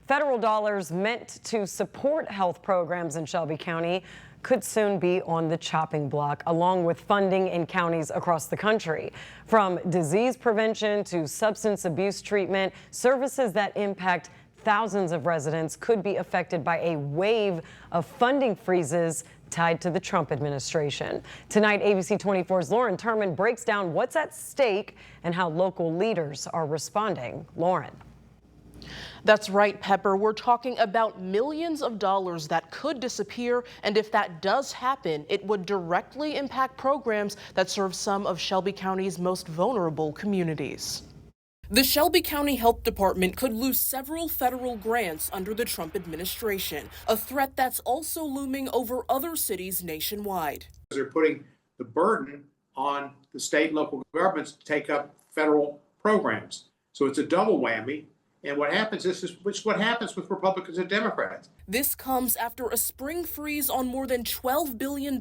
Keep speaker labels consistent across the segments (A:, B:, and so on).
A: Federal dollars meant to support health programs in Shelby County could soon be on the chopping block, along with funding in counties across the country. From disease prevention to substance abuse treatment, services that impact thousands of residents could be affected by a wave of funding freezes tied to the Trump administration. Tonight, ABC 24's Lauren Turman breaks down what's at stake and how local leaders are responding. Lauren.
B: That's right, Pepper. We're talking about millions of dollars that could disappear, and if that does happen, it would directly impact programs that serve some of Shelby County's most vulnerable communities. The Shelby County Health Department could lose several federal grants under the Trump administration, a threat that's also looming over other cities nationwide.
C: They're putting the burden on the state and local governments to take up federal programs. So it's a double whammy. And what happens is what happens with Republicans and Democrats.
B: This comes after a spring freeze on more than $12 billion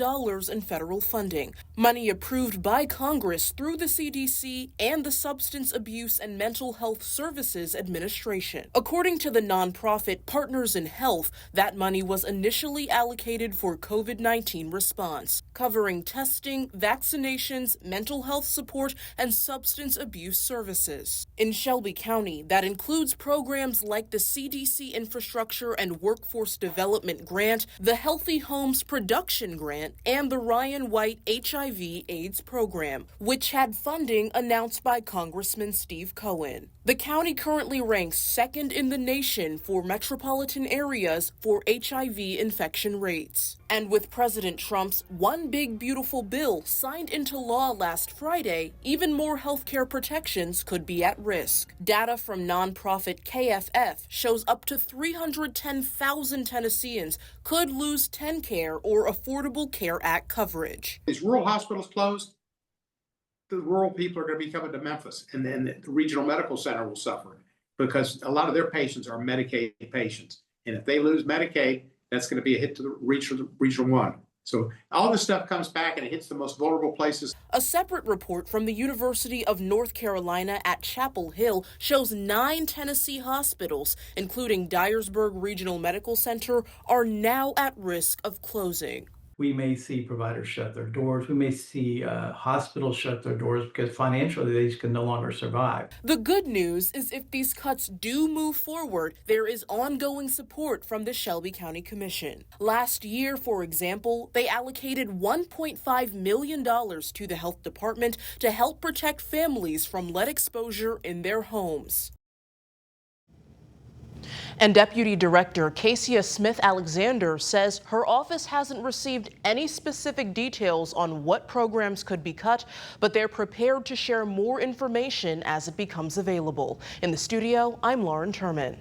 B: in federal funding, money approved by Congress through the CDC and the Substance Abuse and Mental Health Services Administration. According to the nonprofit Partners in Health, that money was initially allocated for COVID-19 response, covering testing, vaccinations, mental health support, and substance abuse services. In Shelby County, that includes programs like the CDC Infrastructure and Workforce Development Grant, the Healthy Homes Production Grant, and the Ryan White HIV/AIDS Program, which had funding announced by Congressman Steve Cohen. The county currently ranks second in the nation for metropolitan areas for HIV infection rates. And with President Trump's One Big Beautiful Bill signed into law last Friday, even more healthcare protections could be at risk. Data from nonprofit KFF shows up to 310,000 Tennesseans could lose TennCare or Affordable Care Act coverage.
C: These rural hospitals closed, the rural people are going to be coming to Memphis, and then the regional medical center will suffer because a lot of their patients are Medicaid patients. And if they lose Medicaid, that's going to be a hit to the Regional 1. So all this stuff comes back and it hits the most vulnerable places.
B: A separate report from the University of North Carolina at Chapel Hill shows 9 Tennessee hospitals, including Dyersburg Regional Medical Center, are now at risk of closing.
D: We may see providers shut their doors. We may see hospitals shut their doors because financially they just can no longer survive.
B: The good news is if these cuts do move forward, there is ongoing support from the Shelby County Commission. Last year, for example, they allocated $1.5 million to the health department to help protect families from lead exposure in their homes. And Deputy Director Casey Smith-Alexander says her office hasn't received any specific details on what programs could be cut, but they're prepared to share more information as it becomes available. In the studio, I'm Lauren Turman.